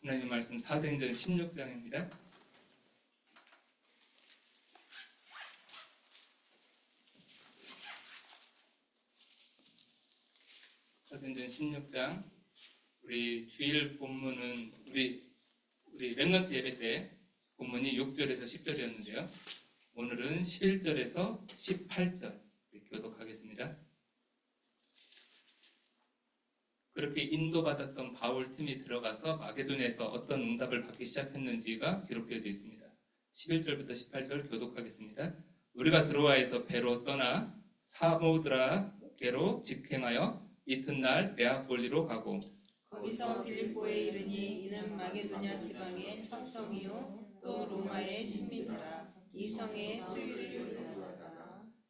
하나님 말씀 사도행전 16장입니다. 사도행전 16장, 우리 주일 본문은 우리 렘넌트 예배 때 본문이 6절에서 10절이었는데요. 오늘은 11절에서 18절 교독하겠습니다. 그렇게 인도받았던 바울 팀이 들어가서 마게도냐에서 어떤 응답을 받기 시작했는지가 기록되어 있습니다. 11절부터 18절 교독하겠습니다. 우리가 드로아에서 배로 떠나 사모드라게로 직행하여 이튿날 네아폴리로 가고 거기서 빌립보에 이르니 이는 마게도냐 지방의 첫 성이요 또 로마의 식민지라. 이 성의 수유를 요구하다.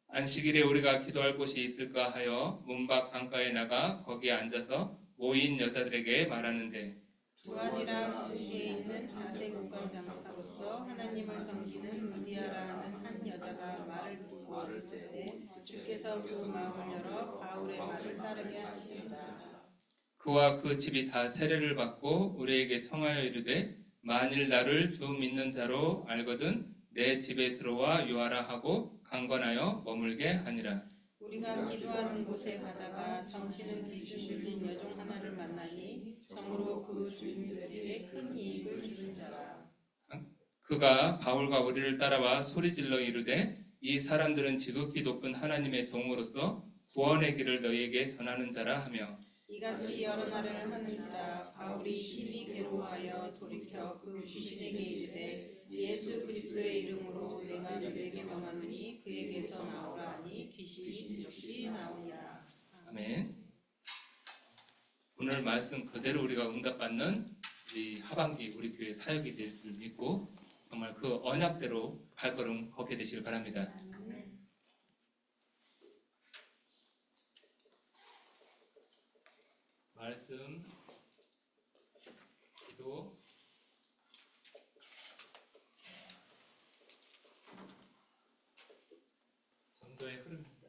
안식일에 우리가 기도할 곳이 있을까 하여 문밖 강가에 나가 거기에 앉아서 모인 여자들에게 말하는데, 두아디라 수시에 있는 자세 국관장사로서 하나님을 섬기는 루디아라 하는 한 여자가 말을 듣고 왔을 때 주께서 그 마음을 열어 바울의 말을 따르게 하시니라. 그와 그 집이 다 세례를 받고 우리에게 청하여 이르되, 만일 나를 주 믿는 자로 알거든 내 집에 들어와 유하라 하고 강권하여 머물게 하니라. 우리가 기도하는 곳에 가다가 정치는 귀신 들린 여종 하나를 만나니 정으로 그 주인들에게 큰 이익을 주는 자라. 그가 바울과 우리를 따라와 소리질러 이르되, 이 사람들은 지극히 높은 하나님의 종으로서 구원의 길을 너희에게 전하는 자라 하며, 이같이 여러 날을 하는지라. 바울이 심히 괴로워하여 돌이켜 그 귀신에게 이르되, 예수 그리스도의 이름으로 내가 너희에게 명하노니 그에게서 나오라 하니 귀신이 즉시 나오니라. 아멘. 오늘 말씀 그대로 우리가 응답받는 우리 하반기 우리 교회 사역이 될 줄 믿고 정말 그 언약대로 발걸음 걷게 되시길 바랍니다. 말씀, 기도, 전도의 흐름입니다.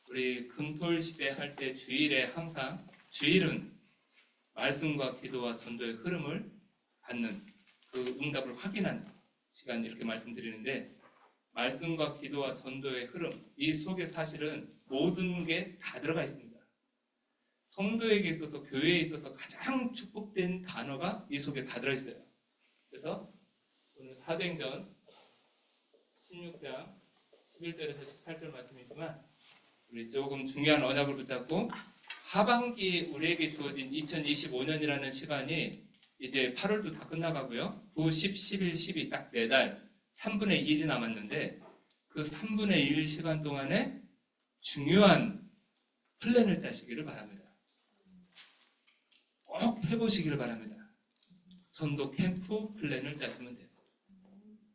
우리 금토일 시대 할 때 주일에 항상 주일은 말씀과 기도와 전도의 흐름을 받는 그 응답을 확인하는 시간 이렇게 말씀드리는데, 말씀과 기도와 전도의 흐름, 이 속에 사실은 모든 게 다 들어가 있습니다. 성도에게 있어서, 교회에 있어서 가장 축복된 단어가 이 속에 다 들어있어요. 그래서 오늘 사도행전 16장 11절에서 18절 말씀이지만 우리 조금 중요한 언약을 붙잡고 하반기에 우리에게 주어진 2025년이라는 시간이 이제 8월도 다 끝나가고요. 9, 10, 11, 12 딱 4달 3분의 1이 남았는데, 그 3분의 1 시간 동안에 중요한 플랜을 짜시기를 바랍니다. 꼭 해보시기를 바랍니다. 전도 캠프 플랜을 짜시면 돼요.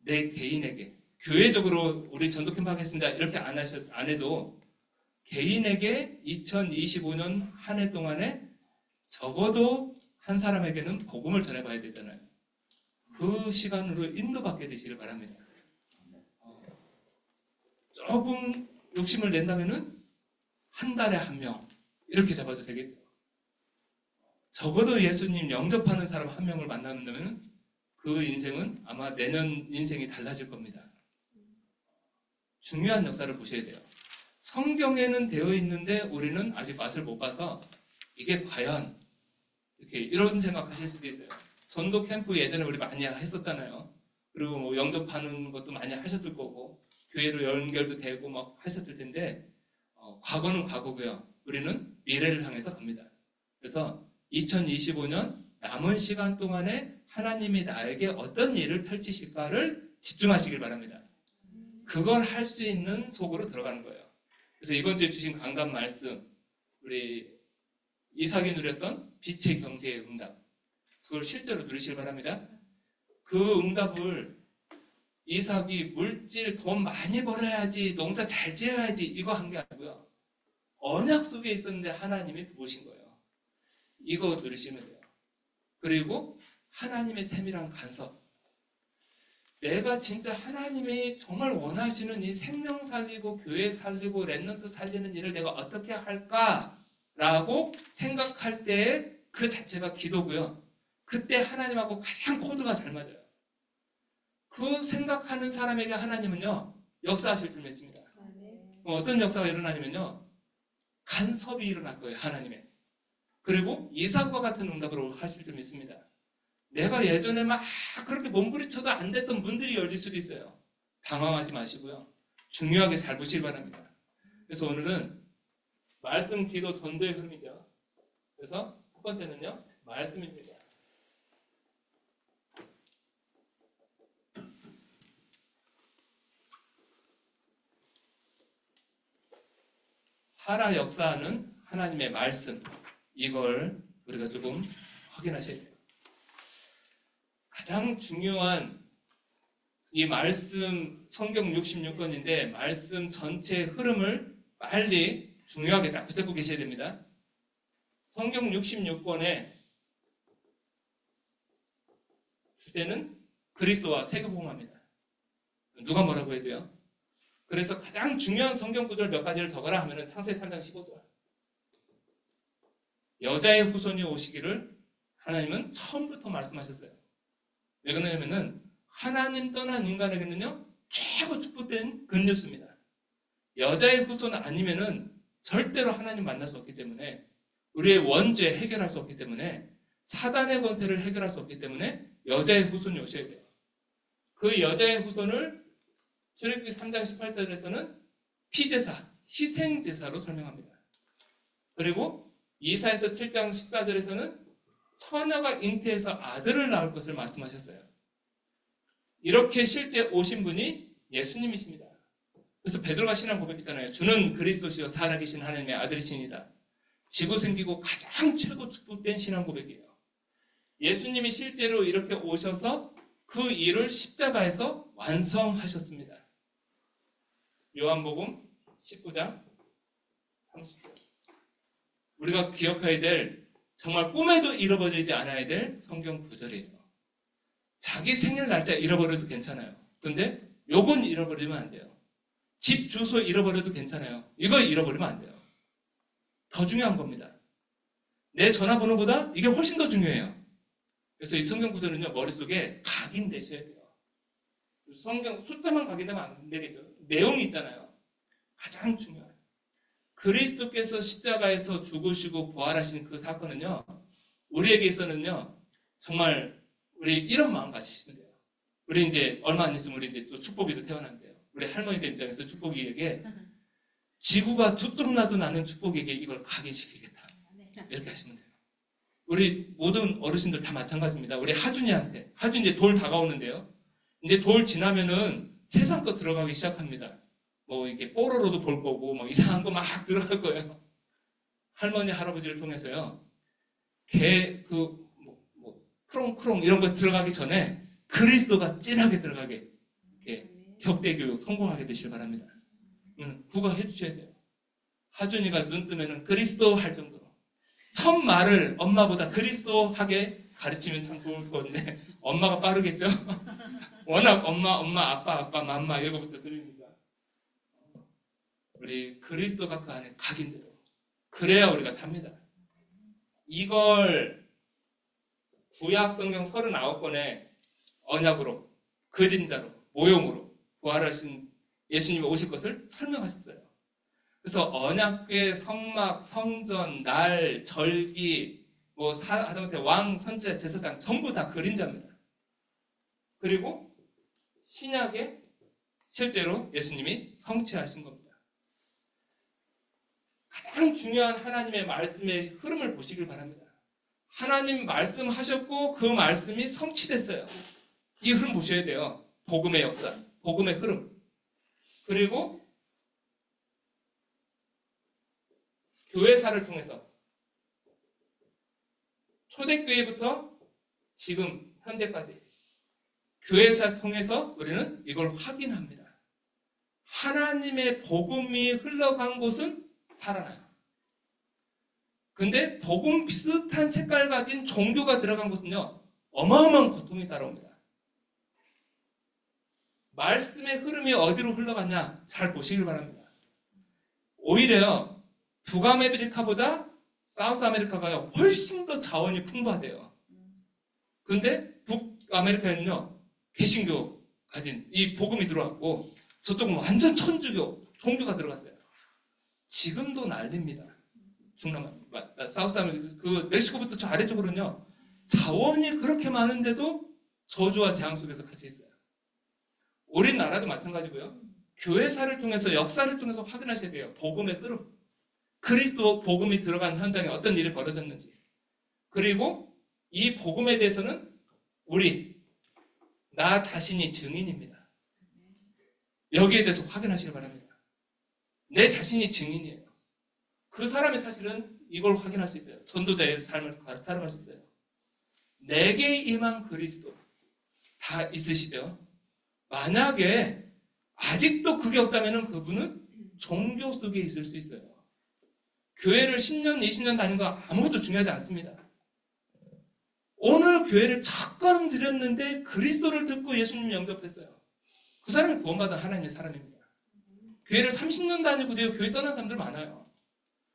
내 개인에게, 교회적으로 우리 전도 캠프 하겠습니다 이렇게 안 해도 개인에게 2025년 한 해 동안에 적어도 한 사람에게는 복음을 전해봐야 되잖아요. 그 시간으로 인도받게 되시길 바랍니다. 조금 욕심을 낸다면은 한 달에 한 명 이렇게 잡아도 되겠죠. 적어도 예수님 영접하는 사람 한 명을 만나면 그 인생은 아마 내년 인생이 달라질 겁니다. 중요한 역사를 보셔야 돼요. 성경에는 되어 있는데 우리는 아직 맛을 못 봐서 이게 과연 이렇게 이런 생각하실 수도 있어요. 전도 캠프 예전에 우리 많이 했었잖아요. 그리고 뭐 영접하는 것도 많이 하셨을 거고 교회로 연결도 되고 막 하셨을 텐데 과거는 과거고요. 우리는 미래를 향해서 갑니다. 그래서 2025년 남은 시간 동안에 하나님이 나에게 어떤 일을 펼치실까를 집중하시길 바랍니다. 그걸 할 수 있는 속으로 들어가는 거예요. 그래서 이번 주에 주신 강단 말씀, 우리 이삭이 누렸던 빛의 경제의 응답, 그걸 실제로 누리시길 바랍니다. 그 응답을 이삭이 물질 돈 많이 벌어야지, 농사 잘 지어야지 이거 한 게 아니고요. 언약 속에 있었는데 하나님이 부으신 거예요. 이거 누리시면 돼요. 그리고 하나님의 세밀한 간섭. 내가 진짜 하나님이 정말 원하시는 이 생명 살리고 교회 살리고 렘넌트 살리는 일을 내가 어떻게 할까라고 생각할 때 그 자체가 기도고요. 그 그때 하나님하고 가장 코드가 잘 맞아요. 그 생각하는 사람에게 하나님은요, 역사하실 줄 믿습니다. 어떤 역사가 일어나냐면요, 간섭이 일어날 거예요, 하나님의. 그리고 이삭과 같은 응답으로 하실 줄 믿습니다. 내가 예전에 막 그렇게 몸부림쳐도 안 됐던 문들이 열릴 수도 있어요. 당황하지 마시고요. 중요하게 잘 보시기 바랍니다. 그래서 오늘은 말씀, 기도, 전도의 흐름이죠. 그래서 첫 번째는요, 말씀입니다. 살아 역사하는 하나님의 말씀, 이걸 우리가 조금 확인하셔야 돼요. 가장 중요한 이 말씀, 성경 66권인데 말씀 전체의 흐름을 빨리 중요하게 잘 붙잡고 계셔야 됩니다. 성경 66권의 주제는 그리스도와 세계복음화입니다. 누가 뭐라고 해도요. 그래서 가장 중요한 성경 구절 몇 가지를 적어라 하면은 창세기 3장 15절. 여자의 후손이 오시기를 하나님은 처음부터 말씀하셨어요. 왜 그러냐면은 하나님 떠난 인간에게는요, 최고 축복된 굿뉴스입니다. 여자의 후손 아니면은 절대로 하나님 만날 수 없기 때문에, 우리의 원죄 해결할 수 없기 때문에, 사단의 권세를 해결할 수 없기 때문에 여자의 후손이 오셔야 돼요. 그 여자의 후손을 출애굽기 3장 18절에서는 피제사, 희생제사로 설명합니다. 그리고 이사야서 7장 14절에서는 처녀가 잉태해서 아들을 낳을 것을 말씀하셨어요. 이렇게 실제 오신 분이 예수님이십니다. 그래서 베드로가 신앙 고백했잖아요. 주는 그리스도시요 살아계신 하나님의 아들이시니다. 지고 생기고 가장 최고 축복된 신앙 고백이에요. 예수님이 실제로 이렇게 오셔서 그 일을 십자가에서 완성하셨습니다. 요한복음 19장 30절. 우리가 기억해야 될, 정말 꿈에도 잃어버리지 않아야 될 성경 구절이에요. 자기 생일 날짜 잃어버려도 괜찮아요. 근데 요건 잃어버리면 안 돼요. 집 주소 잃어버려도 괜찮아요. 이거 잃어버리면 안 돼요. 더 중요한 겁니다. 내 전화번호보다 이게 훨씬 더 중요해요. 그래서 이 성경 구절은요, 머릿속에 각인되셔야 돼요. 성경 숫자만 각인되면 안 되겠죠. 내용이 있잖아요. 가장 중요해요. 그리스도께서 십자가에서 죽으시고 부활하신 그 사건은요, 우리에게 있어서는요, 정말 우리 이런 마음 가지시면 돼요. 우리 이제 얼마 안 있으면 우리 이제 또 축복이도 태어난대요. 우리 할머니들 입장에서 축복이에게 지구가 두쪽 나도 나는 축복에게 이걸 각인시키겠다. 이렇게 하시면 돼요. 우리 모든 어르신들 다 마찬가지입니다. 우리 하준이한테, 하준 이제 돌 다가오는데요. 이제 돌 지나면은 세상 거 들어가기 시작합니다. 뭐 이렇게 뽀로로도 볼 거고 뭐 이상한 거 막 들어갈 거예요. 할머니 할아버지를 통해서요. 크롱크롱 이런 거 들어가기 전에 그리스도가 진하게 들어가게 이렇게 격대 교육 성공하게 되시길 바랍니다. 부과해 주셔야 돼요. 하준이가 눈 뜨면은 그리스도 할 정도로 첫 말을 엄마보다 그리스도 하게 가르치면 참 좋을 건데 엄마가 빠르겠죠? 워낙 엄마, 아빠, 맘마 이거부터 들립니다. 우리 그리스도가 그 안에 각인돼요. 그래야 우리가 삽니다. 이걸 구약 성경 39권의 언약으로, 그림자로, 모형으로 부활하신 예수님이 오실 것을 설명하셨어요. 그래서 언약궤, 성막, 성전, 날, 절기, 하다못해 왕, 선지자, 제사장 전부 다 그림자입니다. 그리고 신약에 실제로 예수님이 성취하신 겁니다. 가장 중요한 하나님의 말씀의 흐름을 보시길 바랍니다. 하나님 말씀하셨고 그 말씀이 성취됐어요. 이 흐름 보셔야 돼요. 복음의 역사, 복음의 흐름. 그리고 교회사를 통해서 초대교회부터 지금 현재까지 교회사 통해서 우리는 이걸 확인합니다. 하나님의 복음이 흘러간 곳은 살아나요. 근데 복음 비슷한 색깔 가진 종교가 들어간 곳은요, 어마어마한 고통이 따라옵니다. 말씀의 흐름이 어디로 흘러갔냐 잘 보시길 바랍니다. 오히려 북아메리카보다 사우스 아메리카가 훨씬 더 자원이 풍부하대요. 근데 북아메리카에는요, 개신교 가진 이 복음이 들어왔고, 저쪽은 완전 천주교, 종교가 들어갔어요. 지금도 난립니다. 사우스 아메리카, 그 멕시코부터 저 아래쪽으로는요, 자원이 그렇게 많은데도 저주와 재앙 속에서 같이 있어요. 우리나라도 마찬가지고요. 교회사를 통해서, 역사를 통해서 확인하셔야 돼요. 복음의 흐름. 그리스도 복음이 들어간 현장에 어떤 일이 벌어졌는지. 그리고 이 복음에 대해서는 나 자신이 증인입니다. 여기에 대해서 확인하시기 바랍니다. 내 자신이 증인이에요. 그 사람이 사실은 이걸 확인할 수 있어요. 전도자의 삶을 살아갈 수 있어요. 내게 임한 그리스도 다 있으시죠? 만약에 아직도 그게 없다면 그분은 종교 속에 있을 수 있어요. 교회를 10년, 20년 다닌 거 아무것도 중요하지 않습니다. 오늘 교회를 첫 걸음 들였는데 그리스도를 듣고 예수님 영접했어요. 그 사람이 구원받은 하나님의 사람입니다. 교회를 30년 다니고 교회 떠난 사람들 많아요.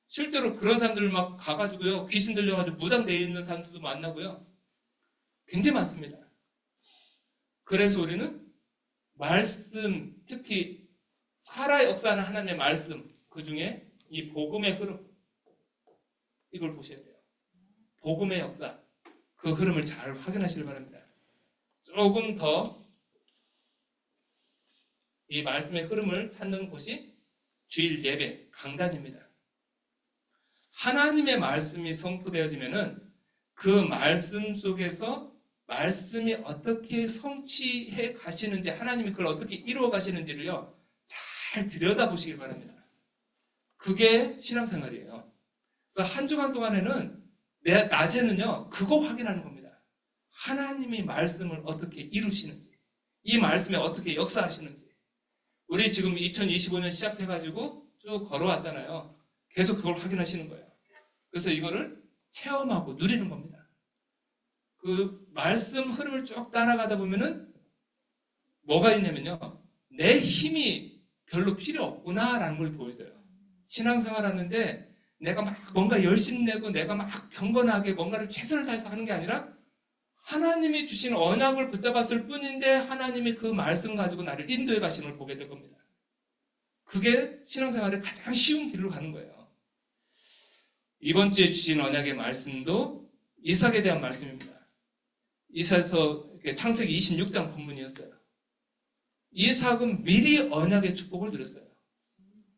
실제로 그런 사람들 막 가가지고요, 귀신 들려가지고 무당되어 있는 사람들도 만나고요. 굉장히 많습니다. 그래서 우리는 말씀, 특히 살아 역사하는 하나님의 말씀, 그 중에 이 복음의 흐름, 이걸 보셔야 돼요. 복음의 역사, 그 흐름을 잘 확인하시길 바랍니다. 조금 더 이 말씀의 흐름을 찾는 곳이 주일 예배, 강단입니다. 하나님의 말씀이 선포되어지면은 그 말씀 속에서 말씀이 어떻게 성취해 가시는지, 하나님이 그걸 어떻게 이루어 가시는지를요, 잘 들여다보시길 바랍니다. 그게 신앙생활이에요. 그래서 한 주간 동안에는 낮에는요, 그거 확인하는 겁니다. 하나님이 말씀을 어떻게 이루시는지, 이 말씀에 어떻게 역사하시는지. 우리 지금 2025년 시작해가지고 쭉 걸어왔잖아요. 계속 그걸 확인하시는 거예요. 그래서 이거를 체험하고 누리는 겁니다. 그 말씀 흐름을 쭉 따라가다 보면은 뭐가 있냐면요, 내 힘이 별로 필요 없구나라는 걸 보여줘요. 신앙생활 하는데 내가 막 뭔가 열심 내고 내가 막 경건하게 뭔가를 최선을 다해서 하는 게 아니라 하나님이 주신 언약을 붙잡았을 뿐인데 하나님이 그 말씀 가지고 나를 인도해 가시는 걸 보게 될 겁니다. 그게 신앙생활의 가장 쉬운 길로 가는 거예요. 이번 주에 주신 언약의 말씀도 이삭에 대한 말씀입니다. 이삭에서 창세기 26장 본문이었어요. 이삭은 미리 언약의 축복을 누렸어요.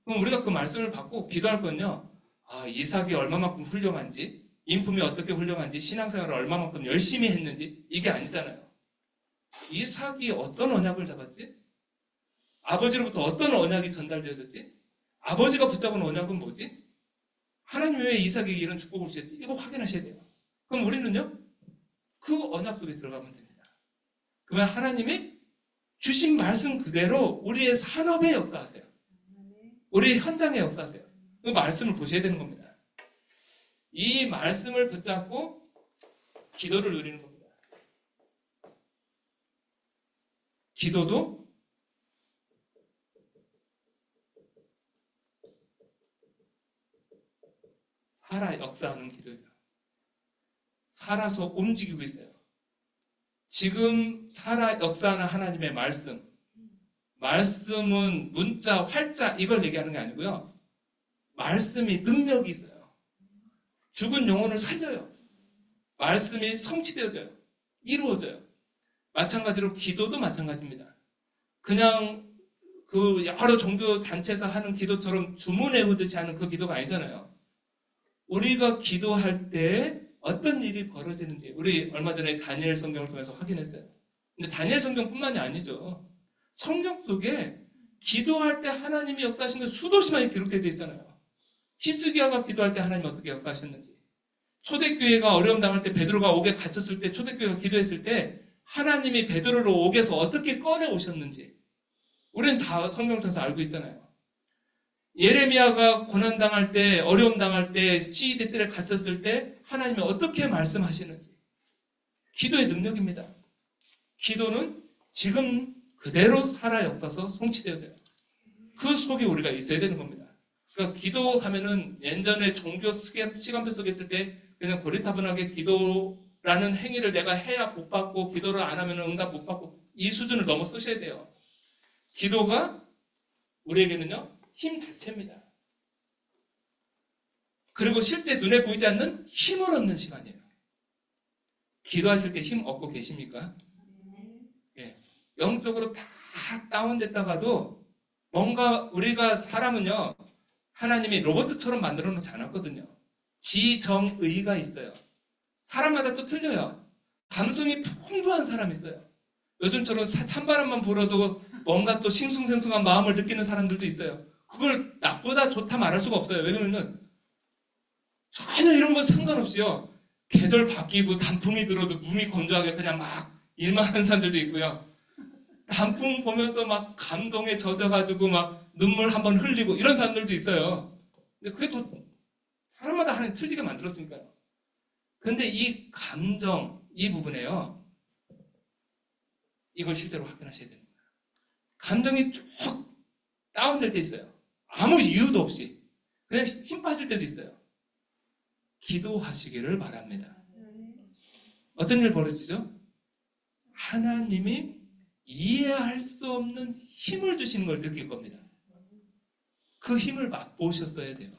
그럼 우리가 그 말씀을 받고 기도할 건요, 이삭이 얼마만큼 훌륭한지, 인품이 어떻게 훌륭한지, 신앙생활을 얼마만큼 열심히 했는지, 이게 아니잖아요. 이삭이 어떤 언약을 잡았지? 아버지로부터 어떤 언약이 전달되어졌지? 아버지가 붙잡은 언약은 뭐지? 하나님이 왜 이삭에게 이런 축복을 주셨지? 이거 확인하셔야 돼요. 그럼 우리는요, 그 언약 속에 들어가면 됩니다. 그러면 하나님이 주신 말씀 그대로 우리의 산업에 역사하세요. 우리의 현장에 역사하세요. 그 말씀을 보셔야 되는 겁니다. 이 말씀을 붙잡고 기도를 누리는 겁니다. 기도도 살아 역사하는 기도예요. 살아서 움직이고 있어요. 지금 살아 역사하는 하나님의 말씀은 문자, 활자 이걸 얘기하는 게 아니고요. 말씀이 능력이 있어요. 죽은 영혼을 살려요. 말씀이 성취되어져요. 이루어져요. 마찬가지로 기도도 마찬가지입니다. 그냥 그 여러 종교 단체에서 하는 기도처럼 주문 외우듯이 하는 그 기도가 아니잖아요. 우리가 기도할 때 어떤 일이 벌어지는지 우리 얼마 전에 다니엘 성경을 통해서 확인했어요. 근데 다니엘 성경뿐만이 아니죠. 성경 속에 기도할 때 하나님이 역사하신 게 수도시 많이 기록되어 있잖아요. 히스기야가 기도할 때 하나님 어떻게 역사하셨는지, 초대교회가 어려움 당할 때 베드로가 옥에 갇혔을 때 초대교회가 기도했을 때 하나님이 베드로를 옥에서 어떻게 꺼내 오셨는지 우리는 다 성경을 통해서 알고 있잖아요. 예레미야가 고난당할 때, 어려움 당할 때, 시위대 뜰에 갇혔을 때 하나님이 어떻게 말씀하시는지, 기도의 능력입니다. 기도는 지금 그대로 살아 역사서 성취되어져요. 그 속에 우리가 있어야 되는 겁니다. 그러니까 기도하면은 예전에 종교 시간표 속에 있을 때 그냥 고리타분하게 기도 기도라는 행위를 내가 해야 복 받고 기도를 안 하면 응답 못 받고 이 수준을 넘어서셔야 돼요. 기도가 우리에게는요 힘 자체입니다. 그리고 실제 눈에 보이지 않는 힘을 얻는 시간이에요. 기도하실 때 힘 얻고 계십니까? 예. 영적으로 다 다운됐다가도 뭔가 우리가 사람은요 하나님이 로봇처럼 만들어 놓지 않았거든요. 지정의가 있어요. 사람마다 또 틀려요. 감성이 풍부한 사람이 있어요. 요즘처럼 찬바람만 불어도 뭔가 또 싱숭생숭한 마음을 느끼는 사람들도 있어요. 그걸 나쁘다 좋다 말할 수가 없어요. 왜냐면은 전혀 이런 건 상관없이요. 계절 바뀌고 단풍이 들어도 몸이 건조하게 그냥 막 일만 하는 사람들도 있고요. 단풍 보면서 막 감동에 젖어가지고 막 눈물 한번 흘리고 이런 사람들도 있어요. 근데 그게 또 사람마다 하나님 틀리게 만들었으니까요. 근데 이 감정, 이 부분에요. 이걸 실제로 확인하셔야 됩니다. 감정이 쭉 다운될 때 있어요. 아무 이유도 없이. 그냥 힘 빠질 때도 있어요. 기도하시기를 바랍니다. 어떤 일 벌어지죠? 하나님이 이해할 수 없는 힘을 주시는 걸 느낄 겁니다. 그 힘을 맛보셨어야 돼요.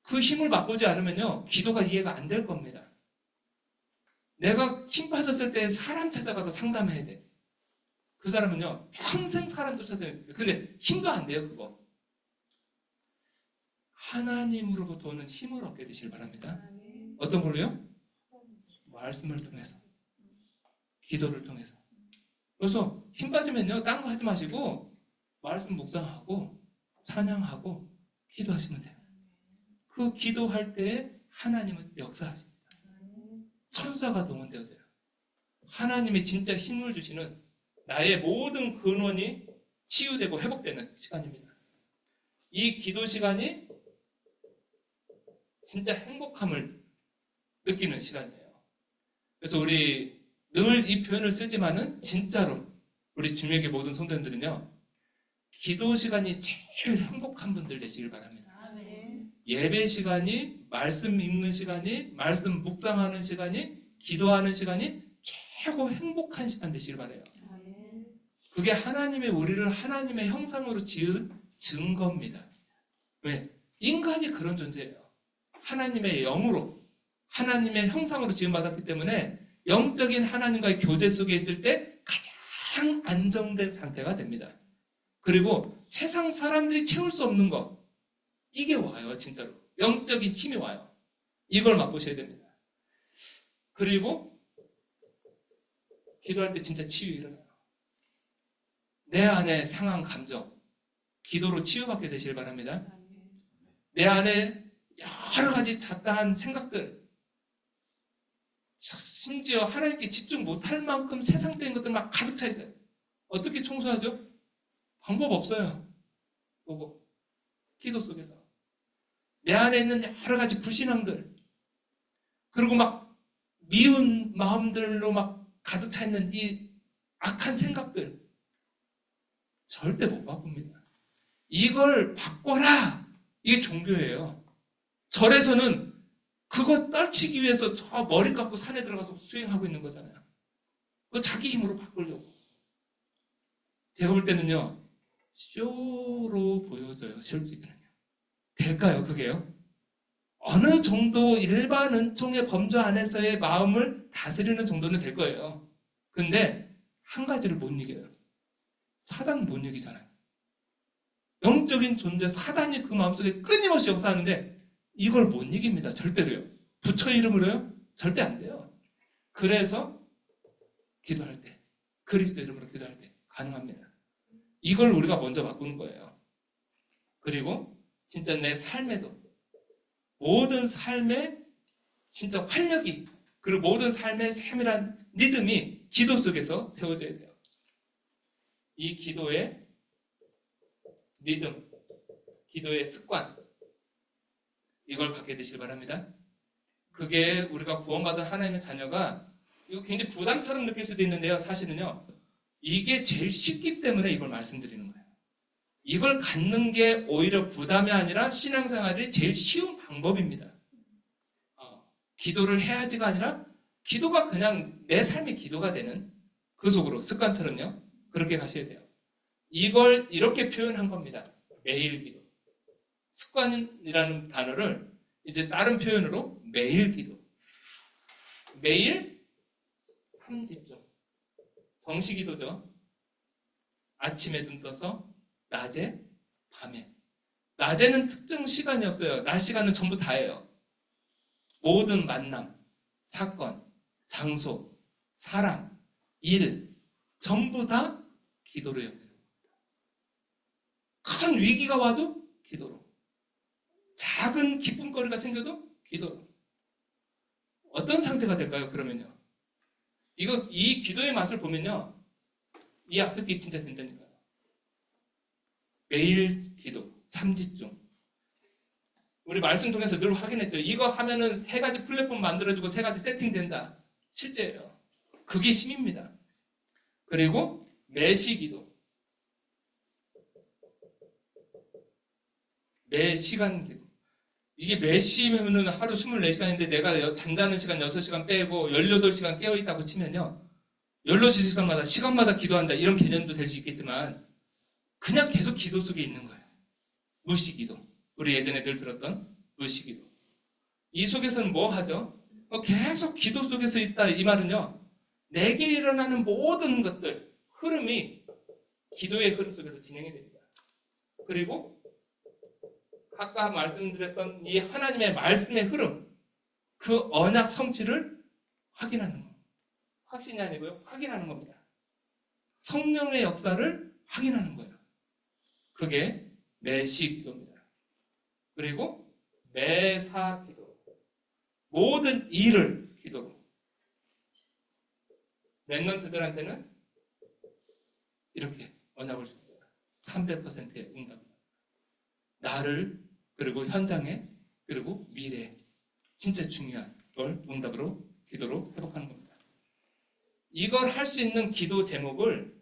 그 힘을 맛보지 않으면요, 기도가 이해가 안 될 겁니다. 내가 힘 빠졌을 때 사람 찾아가서 상담해야 돼. 그 사람은요, 평생 사람 쫓아다녀야 돼요. 근데 힘도 안 돼요, 그거. 하나님으로부터 오는 힘을 얻게 되시길 바랍니다. 어떤 걸로요? 말씀을 통해서. 기도를 통해서. 그래서 힘 빠지면요, 딴 거 하지 마시고, 말씀 묵상하고, 찬양하고, 기도하시면 돼요. 그 기도할 때 하나님은 역사하십니다. 천사가 동원되어져요. 하나님이 진짜 힘을 주시는 나의 모든 근원이 치유되고 회복되는 시간입니다. 이 기도 시간이 진짜 행복함을 느끼는 시간이에요. 그래서 우리 늘 이 표현을 쓰지만은 진짜로 우리 주님에게 모든 성도님들은요, 기도 시간이 제일 행복한 분들 되시길 바랍니다. 예배 시간이, 말씀 읽는 시간이, 말씀 묵상하는 시간이, 기도하는 시간이 최고 행복한 시간 되시길 바라요. 그게 하나님의 우리를 하나님의 형상으로 지은 증거입니다. 왜? 인간이 그런 존재예요. 하나님의 영으로, 하나님의 형상으로 지음받았기 때문에 영적인 하나님과의 교제 속에 있을 때 가장 안정된 상태가 됩니다. 그리고 세상 사람들이 채울 수 없는 거, 이게 와요, 진짜로. 영적인 힘이 와요. 이걸 맛보셔야 됩니다. 그리고 기도할 때 진짜 치유 일어나요. 내 안에 상한 감정, 기도로 치유받게 되시길 바랍니다. 내 안에 여러 가지 잡다한 생각들, 심지어 하나님께 집중 못할 만큼 세상적인 것들 막 가득 차 있어요. 어떻게 청소하죠? 방법 없어요. 보고 기도 속에서 내 안에 있는 여러 가지 불신앙들, 그리고 막 미운 마음들로 막 가득 차 있는 이 악한 생각들 절대 못 바꿉니다. 이걸 바꿔라! 이게 종교예요. 절에서는 그거 떨치기 위해서 저 머리 깎고 산에 들어가서 수행하고 있는 거잖아요. 그거 자기 힘으로 바꾸려고. 제가 볼 때는요, 쇼로 보여져요, 실제로는요. 될까요, 그게요? 어느 정도 일반 은총의 범주 안에서의 마음을 다스리는 정도는 될 거예요. 근데 한 가지를 못 이겨요. 사단 못 이기잖아요. 영적인 존재 사단이 그 마음속에 끊임없이 역사하는데 이걸 못 이깁니다. 절대로요. 부처 이름으로요? 절대 안 돼요. 그래서 기도할 때, 그리스도 이름으로 기도할 때 가능합니다. 이걸 우리가 먼저 바꾸는 거예요. 그리고 진짜 내 삶에도, 모든 삶의 진짜 활력이, 그리고 모든 삶의 세밀한 리듬이 기도 속에서 세워져야 돼요. 이 기도의 리듬, 기도의 습관, 이걸 갖게 되시기 바랍니다. 그게 우리가 구원받은 하나님의 자녀가 이거 굉장히 부담처럼 느낄 수도 있는데요. 사실은요, 이게 제일 쉽기 때문에 이걸 말씀드리는 거예요. 이걸 갖는 게 오히려 부담이 아니라 신앙생활이 제일 쉬운 방법입니다. 기도를 해야지가 아니라 기도가 그냥 내 삶의 기도가 되는 그 속으로 습관처럼요. 그렇게 가셔야 돼요. 이걸 이렇게 표현한 겁니다. 매일 기도. 습관이라는 단어를 이제 다른 표현으로 매일 기도. 매일 3집중. 정시기도죠. 아침에 눈 떠서 낮에 밤에. 낮에는 특정 시간이 없어요. 낮 시간은 전부 다예요. 모든 만남, 사건, 장소, 사람, 일 전부 다 기도로 연결합니다. 큰 위기가 와도 기도로. 작은 기쁨거리가 생겨도 기도로. 어떤 상태가 될까요? 그러면요. 이 기도의 맛을 보면요. 이 악독이 진짜 된다니까요. 매일 기도, 3집중. 우리 말씀 통해서 늘 확인했죠. 이거 하면은 3가지 플랫폼 만들어주고 3가지 세팅된다. 실제예요. 그게 힘입니다. 그리고 매시기도. 매시간 기도. 이게 매시면은 하루 24시간인데 내가 잠자는 시간 6시간 빼고 18시간 깨어있다고 치면요. 16시간마다 시간마다 기도한다. 이런 개념도 될 수 있겠지만 그냥 계속 기도 속에 있는 거예요. 무시기도. 우리 예전에 늘 들었던 무시기도. 이 속에서는 뭐 하죠? 계속 기도 속에서 있다. 이 말은요. 내게 일어나는 모든 것들, 흐름이 기도의 흐름 속에서 진행이 됩니다. 그리고 아까 말씀드렸던 이 하나님의 말씀의 흐름, 그 언약 성취를 확인하는 거. 확신이 아니고요. 확인하는 겁니다. 성령의 역사를 확인하는 거예요. 그게 매시기도입니다. 그리고 매사기도. 모든 일을 기도로. 랩런트들한테는 이렇게 언약을 줬어요. 300%의 응답입니다. 나를, 그리고 현장에, 그리고 미래에 진짜 중요한 걸 응답으로, 기도로 회복하는 겁니다. 이걸 할 수 있는 기도 제목을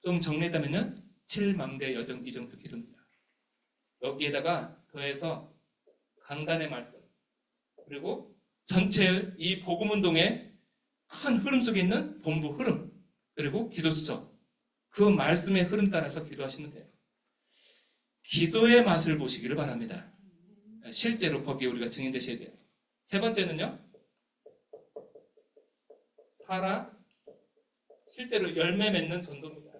좀 정리하면요. 7망대 여정 이정표 기도입니다. 여기에다가 더해서 강단의 말씀, 그리고 전체 이 복음운동의 큰 흐름 속에 있는 본부 흐름, 그리고 기도 수첩, 그 말씀의 흐름 따라서 기도하시면 돼요. 기도의 맛을 보시기를 바랍니다. 실제로 거기에 우리가 증인되셔야 돼요. 세 번째는요. 실제로 열매 맺는 전도입니다.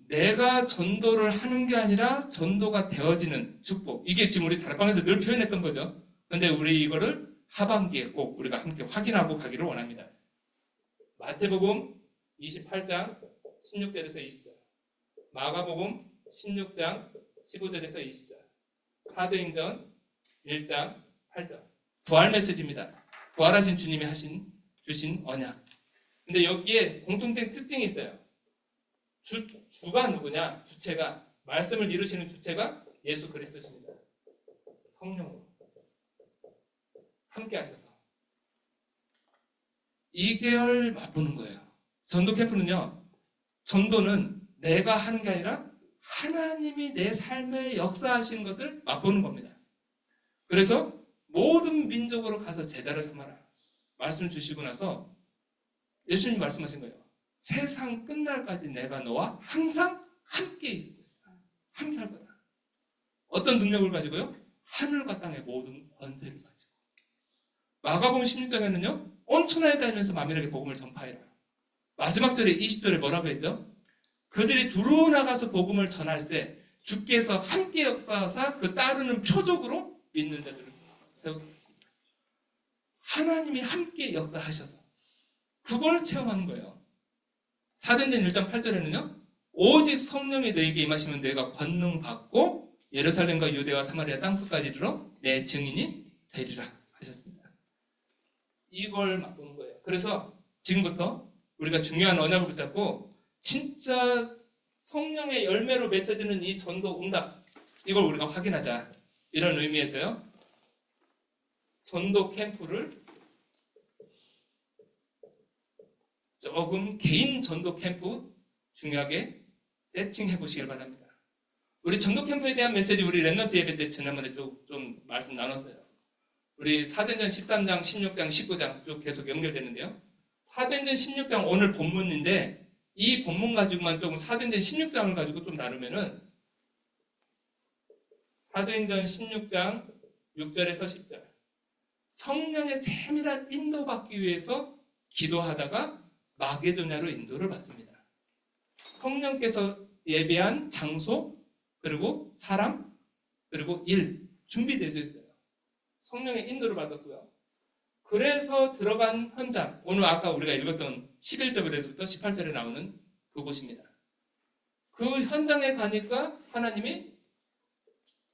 내가 전도를 하는 게 아니라 전도가 되어지는 축복. 이게 지금 우리 다락방에서 늘 표현했던 거죠. 그런데 우리 이거를 하반기에 꼭 우리가 함께 확인하고 가기를 원합니다. 마태복음 28장 16절에서 20절, 마가복음 16장 15절에서 20절, 사도행전 1장 8절. 부활 메시지입니다. 부활하신 주님이 주신 언약. 근데 여기에 공통된 특징이 있어요. 주가 누구냐? 주체가, 말씀을 이루시는 주체가 예수 그리스도십니다. 성령으로 함께 하셔서 이 계열 맛보는 거예요. 전도 캠프는요, 전도는 내가 하는 게 아니라 하나님이 내 삶에 역사하시는 것을 맛보는 겁니다. 그래서 모든 민족으로 가서 제자를 삼아라. 말씀 주시고 나서 예수님 말씀하신 거예요. 세상 끝날까지 내가 너와 항상 함께 있을 것이다. 함께 할 거다. 어떤 능력을 가지고요? 하늘과 땅의 모든 권세를 가지고. 마가복음 16장에는요. 온 천하에 다니면서 만민에게 복음을 전파해라. 마지막 절에 20절에 뭐라고 했죠? 그들이 두루 나가서 복음을 전할세 주께서 함께 역사하사 그 따르는 표적으로 믿는 자들을 세우겠습니다. 하나님이 함께 역사하셔서 그걸 체험하는 거예요. 사도행전 1장 8절에는요. 오직 성령이 너에게 임하시면 너희가 권능 받고 예루살렘과 유대와 사마리아 땅끝까지 이르러 내 증인이 되리라 하셨습니다. 이걸 맛보는 거예요. 그래서 지금부터 우리가 중요한 언약을 붙잡고 진짜 성령의 열매로 맺혀지는 이 전도 응답, 이걸 우리가 확인하자. 이런 의미에서요. 전도 캠프를 조금 개인 전도 캠프 중요하게 세팅해 보시길 바랍니다. 우리 전도 캠프에 대한 메시지 우리 랩넌트 예배 때 지난번에 좀 말씀 나눴어요. 우리 사도행전 13장, 16장, 19장 쭉 계속 연결되는데요. 사도행전 16장 오늘 본문인데 이 본문 가지고만 조금 사도행전 16장을 가지고 좀 나누면은 사도행전 16장 6절에서 10절 성령의 세밀한 인도받기 위해서 기도하다가 마게도냐로 인도를 받습니다. 성령께서 예배한 장소 그리고 사람 그리고 일 준비되어 있어요. 성령의 인도를 받았고요. 그래서 들어간 현장 오늘 아까 우리가 읽었던 11절에서부터 18절에 나오는 그곳입니다. 그 현장에 가니까 하나님이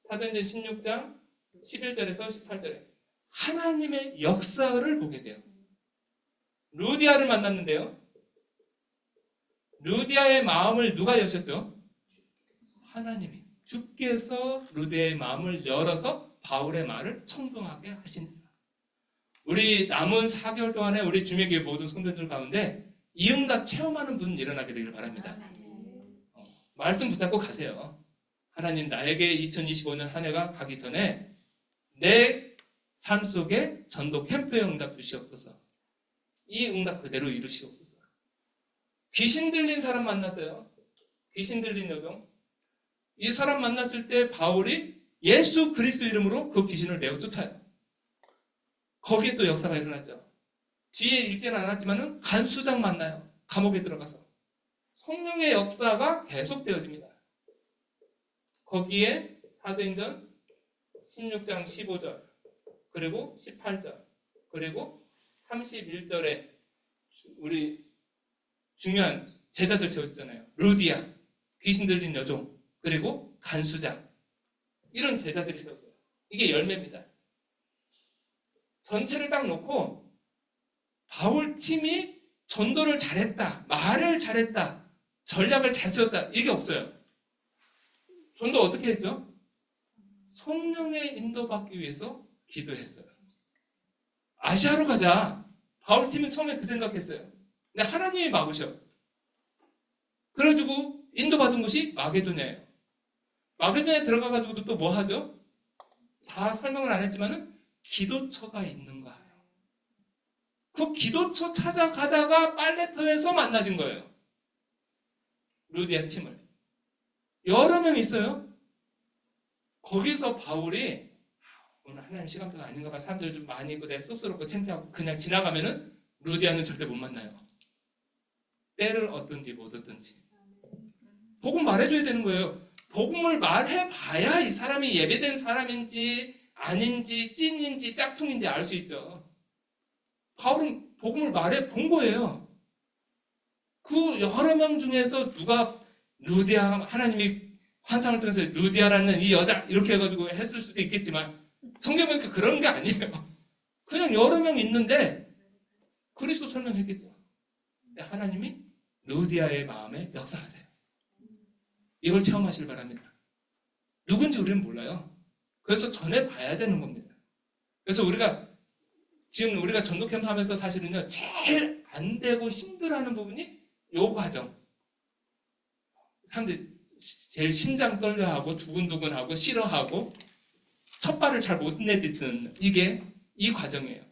사도행전 16장 11절에서 18절에 하나님의 역사를 보게 돼요. 루디아를 만났는데요. 루디아의 마음을 누가 여셨죠? 하나님이. 주께서 루디아의 마음을 열어서 바울의 말을 청종하게 하신지라. 우리 남은 4개월 동안에 우리 주님의 모든 성도들 가운데 이 응답 체험하는 분 일어나게 되길 바랍니다. 말씀 붙잡고 가세요. 하나님 나에게 2025년 한 해가 가기 전에 내 삶 속에 전도 캠프의 응답 주시옵소서. 이 응답 그대로 이루시옵소서. 귀신 들린 사람 만났어요. 귀신 들린 여종. 이 사람 만났을 때 바울이 예수 그리스도 이름으로 그 귀신을 내어 쫓아요. 거기에 또 역사가 일어났죠. 뒤에 읽지는 않았지만은 간수장 만나요. 감옥에 들어가서. 성령의 역사가 계속되어집니다. 거기에 사도행전 16장 15절 그리고 18절 그리고 31절에 우리 중요한 제자들 세워지잖아요. 루디아, 귀신 들린 여종 그리고 간수장 이런 제자들이 세워져요. 이게 열매입니다. 전체를 딱 놓고 바울 팀이 전도를 잘했다, 말을 잘했다, 전략을 잘 세웠다 이게 없어요. 전도 어떻게 했죠? 성령의 인도받기 위해서 기도했어요. 아시아로 가자. 바울 팀은 처음에 그 생각했어요. 근데 하나님이 막으셔. 그래가지고 인도받은 곳이 마게도냐예요. 마게도냐에 들어가가지고도 또 뭐 하죠? 다 설명을 안 했지만은 기도처가 있는 거예요. 그 기도처 찾아가다가 빨래터에서 만나신 거예요. 루디아 팀을. 여러 명 있어요. 거기서 바울이 오늘 하나님 시간표가 아닌가 봐. 사람들 좀 많이 있고 내가 쑥스럽고 창피하고 그냥 지나가면은 루디아는 절대 못 만나요. 때를 얻든지 못 얻든지. 복음 말해줘야 되는 거예요. 복음을 말해봐야 이 사람이 예배된 사람인지 아닌지 찐인지 짝퉁인지 알 수 있죠. 바울은 복음을 말해본 거예요. 그 여러 명 중에서 누가 루디아 하나님이 환상을 통해서 루디아라는 이 여자 이렇게 해가지고 했을 수도 있겠지만 성경 보니까 그런 게 아니에요. 그냥 여러 명 있는데 그리스도 설명했겠죠. 근데 하나님이 루디아의 마음에 역사하세요. 이걸 체험하시길 바랍니다. 누군지 우리는 몰라요. 그래서 전해봐야 되는 겁니다. 그래서 지금 우리가 전도 캠프 하면서 사실은요, 제일 안 되고 힘들어하는 부분이 요 과정. 사람들이 제일 심장 떨려하고 두근두근하고 싫어하고 첫 발을 잘 못 내딛는 이게 이 과정이에요.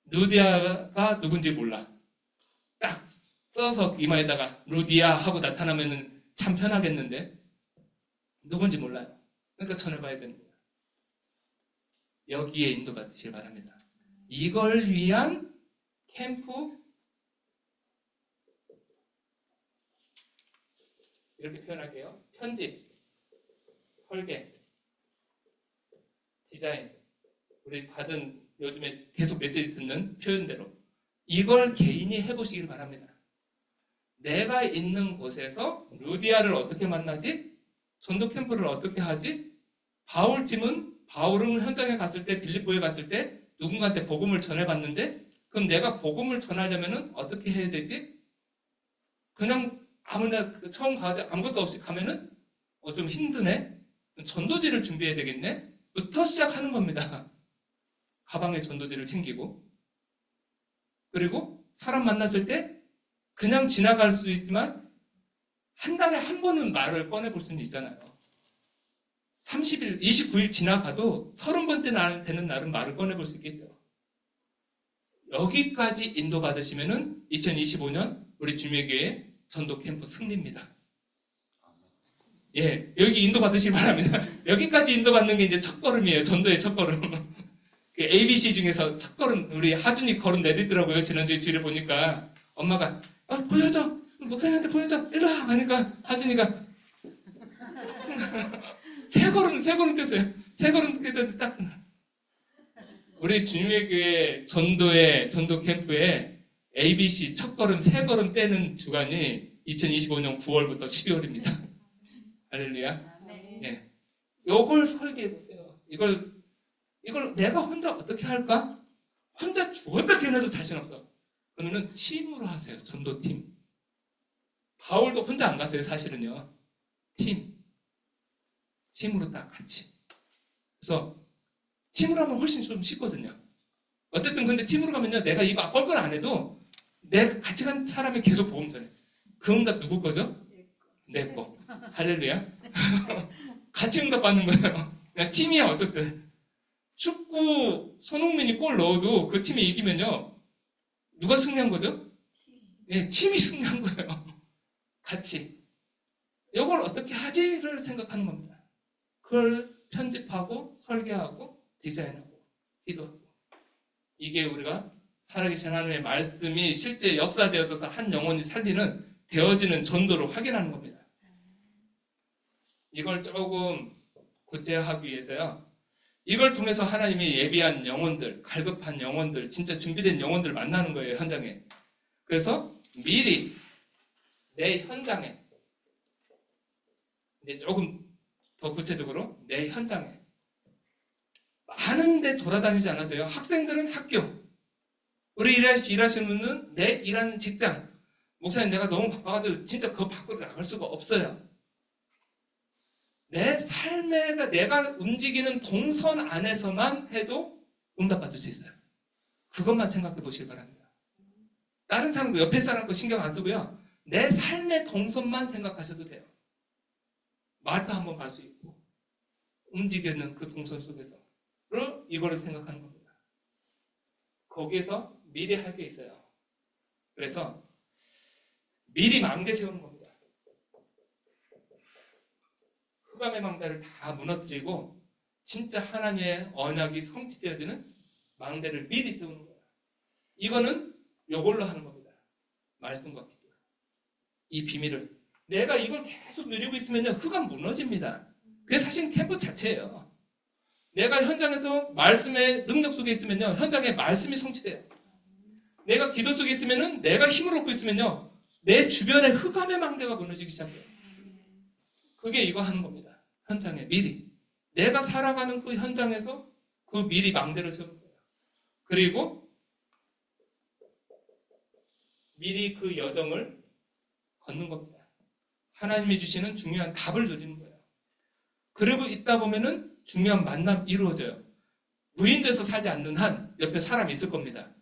루디아가 누군지 몰라. 딱 써서 이마에다가 루디아 하고 나타나면 참 편하겠는데 누군지 몰라요. 그러니까 전해봐야 됩니다. 여기에 인도받으시길 바랍니다. 이걸 위한 캠프 이렇게 표현할게요. 편집, 설계, 디자인 우리 받은 요즘에 계속 메시지 듣는 표현대로 이걸 개인이 해보시길 바랍니다. 내가 있는 곳에서 루디아를 어떻게 만나지? 전도 캠프를 어떻게 하지? 바울은 현장에 갔을 때 빌립보에 갔을 때 누군가한테 복음을 전해봤는데 그럼 내가 복음을 전하려면 어떻게 해야 되지? 그냥 아무나 처음 가지 아무것도 없이 가면은 좀 힘드네? 전도지를 준비해야 되겠네? 부터 시작하는 겁니다. 가방에 전도지를 챙기고 그리고 사람 만났을 때 그냥 지나갈 수도 있지만 한 달에 한 번은 말을 꺼내볼 수는 있잖아요. 30일, 29일 지나가도 30번째 되는 날은 말을 꺼내볼 수 있겠죠. 여기까지 인도받으시면은 2025년 우리 주미교회 전도 캠프 승리입니다. 예, 여기 인도받으시기 바랍니다. 여기까지 인도받는 게 이제 첫걸음이에요. 전도의 첫걸음. 그 ABC 중에서 첫걸음, 우리 하준이 걸음 내딛더라고요. 지난주에 주일에 보니까. 엄마가, 보여줘! 목사님한테 보여줘! 일로 와! 하니까 하준이가 세 걸음 깼어요. 세 걸음 깼더니 딱. 우리 주님의 교회 전도 캠프에 ABC 첫걸음, 세 걸음 떼는 주간이 2025년 9월부터 12월입니다. 할렐루야. 예. 요걸 설계해보세요. 이걸 내가 혼자 어떻게 할까? 혼자 어떻게 해도 자신 없어. 그러면은 팀으로 하세요. 전도팀. 바울도 혼자 안 갔어요. 사실은요. 팀으로 딱 같이. 그래서 팀으로 하면 훨씬 좀 쉽거든요. 어쨌든 근데 팀으로 가면요. 내가 이거 뻘걸 안 해도 내가 같이 간 사람이 계속 보험 전해. 그 응답 누구 거죠? 내 거. 할렐루야. 같이 응답 받는 거예요. 그냥 팀이야 어쨌든. 축구 손흥민이 골 넣어도 그 팀이 이기면요. 누가 승리한 거죠? 예, 팀이 승리한 거예요. 같이. 이걸 어떻게 하지를 생각하는 겁니다. 그걸 편집하고 설계하고 디자인하고 기도하고. 이게 우리가 살아계신 하나님의 말씀이 실제 역사되어져서 한 영혼이 되어지는 전도로 확인하는 겁니다. 이걸 조금 구체화하기 위해서요. 이걸 통해서 하나님이 예비한 영혼들, 갈급한 영혼들, 진짜 준비된 영혼들 만나는 거예요, 현장에. 그래서 미리 내 현장에, 이제 조금 더 구체적으로 내 현장에 많은 데 돌아다니지 않아도 돼요. 학생들은 학교, 우리 일하시는 분은 내 일하는 직장. 목사님 내가 너무 바빠가지고 진짜 그 밖으로 나갈 수가 없어요. 내 삶에 내가 움직이는 동선 안에서만 해도 응답받을 수 있어요. 그것만 생각해 보시기 바랍니다. 다른 사람, 옆에 사람 거 신경 안 쓰고요. 내 삶의 동선만 생각하셔도 돼요. 마트 한번 갈 수 있고 움직이는 그 동선 속에서 이거를 생각하는 겁니다. 거기에서 미리 할 게 있어요. 그래서 미리 망대 세우는 겁니다. 흑암의 망대를 다 무너뜨리고 진짜 하나님의 언약이 성취되어지는 망대를 미리 세우는 거예요. 이거는 이걸로 하는 겁니다. 말씀과 기도. 이 비밀을. 내가 이걸 계속 누리고 있으면 흑암 무너집니다. 그게 사실 캠프 자체예요. 내가 현장에서 말씀의 능력 속에 있으면요, 현장에 말씀이 성취돼요. 내가 기도 속에 있으면은, 내가 힘을 얻고 있으면요, 내 주변에 흑암의 망대가 무너지기 시작해요. 그게 이거 하는 겁니다. 현장에 미리. 내가 살아가는 그 현장에서 그 미리 망대를 세우는 거예요. 그리고 미리 그 여정을 걷는 겁니다. 하나님이 주시는 중요한 답을 누리는 거예요. 그리고 있다 보면은 중요한 만남 이루어져요. 무인돼서 살지 않는 한 옆에 사람이 있을 겁니다.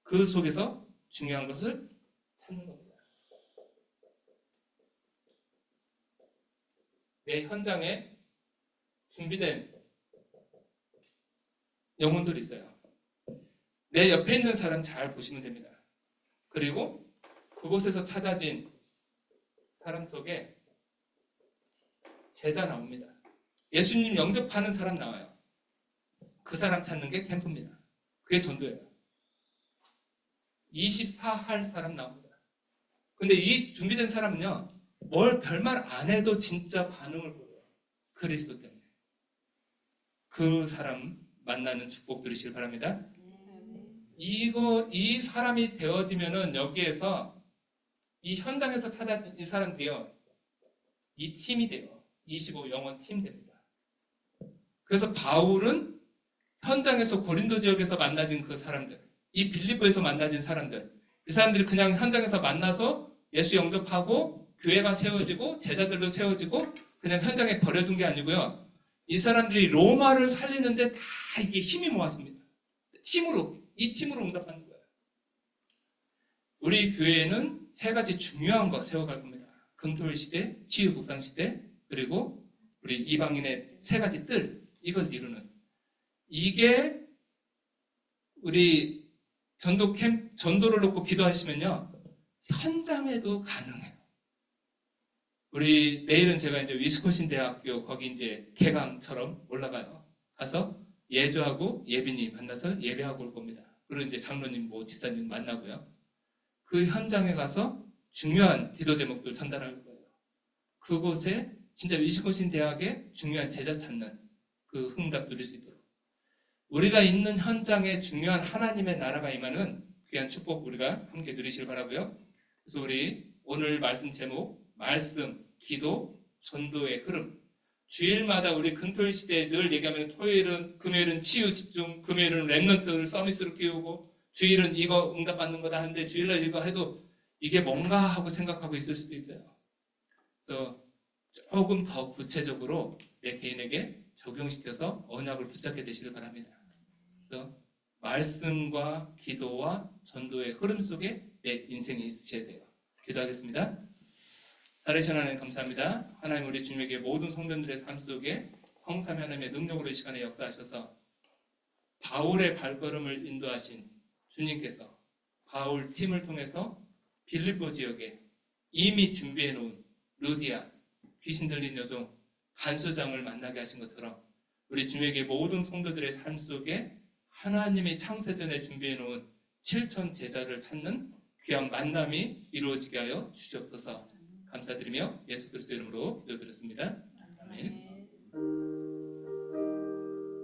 그 속에서 중요한 것을 찾는 겁니다. 내 현장에 준비된 영혼들이 있어요. 내 옆에 있는 사람 잘 보시면 됩니다. 그리고 그곳에서 찾아진 사람 속에 제자 나옵니다. 예수님 영접하는 사람 나와요. 그 사람 찾는 게 캠프입니다. 그게 전도예요. 24 할 사람 나옵니다. 근데 이 준비된 사람은요, 뭘 별말 안 해도 진짜 반응을 보여요. 그리스도 때문에. 그 사람 만나는 축복 누리시길 바랍니다. 이 사람이 되어지면은 여기에서 이 현장에서 찾아진 이 사람들이요, 이 팀이 돼요. 25 영혼 팀 됩니다. 그래서 바울은 현장에서 고린도 지역에서 만나진 그 사람들, 이 빌립보에서 만나진 사람들, 이 사람들이 그냥 현장에서 만나서 예수 영접하고 교회가 세워지고 제자들도 세워지고 그냥 현장에 버려둔 게 아니고요. 이 사람들이 로마를 살리는데 다 이게 힘이 모아집니다. 이 팀으로 응답하는 거예요. 우리 교회에는 세 가지 중요한 거 세워갈 겁니다. 금토일 시대, 치유 묵상 시대, 그리고 우리 이방인의 세 가지 뜰, 이걸 이루는, 이게 우리 전도를 놓고 기도하시면요, 현장에도 가능해요. 우리 내일은 제가 이제 위스콘신 대학교 거기 이제 개강처럼 올라가요. 가서 예주하고 예빈이 만나서 예배하고 올 겁니다. 그리고 이제 장로님, 지사님 만나고요. 그 현장에 가서 중요한 기도 제목들 전달할 거예요. 그곳에 진짜 위스콘신 대학의 중요한 제자 찾는 그 응답 누릴 수 있도록. 우리가 있는 현장에 중요한 하나님의 나라가 임하는 귀한 축복 우리가 함께 누리시길 바라고요. 그래서 우리 오늘 말씀 제목, 말씀, 기도, 전도의 흐름. 주일마다 우리 근토일 시대에 늘 얘기하면 토요일은, 금요일은 치유 집중, 금요일은 랩런트를 서비스로 끼우고, 주일은 이거 응답받는 거다 하는데 주일날 이거 해도 이게 뭔가 하고 생각하고 있을 수도 있어요. 그래서 조금 더 구체적으로 내 개인에게 적용시켜서 언약을 붙잡게 되시길 바랍니다. 그래서 말씀과 기도와 전도의 흐름 속에 내 인생이 있으셔야 돼요. 기도하겠습니다. 살아계신 하나님 감사합니다. 하나님 우리 주님에게 모든 성도들의 삶 속에 성삼위 하나님의 능력으로 이 시간에 역사하셔서 바울의 발걸음을 인도하신 주님께서 바울 팀을 통해서 빌립보 지역에 이미 준비해 놓은 루디아, 귀신 들린 여종, 간수장을 만나게 하신 것처럼 우리 주님에게 모든 성도들의 삶 속에 하나님이 창세전에 준비해 놓은 7천 제자를 찾는 귀한 만남이 이루어지게 하여 주시옵소서. 감사드리며 예수 그리스도 이름으로 기도드렸습니다. 아멘.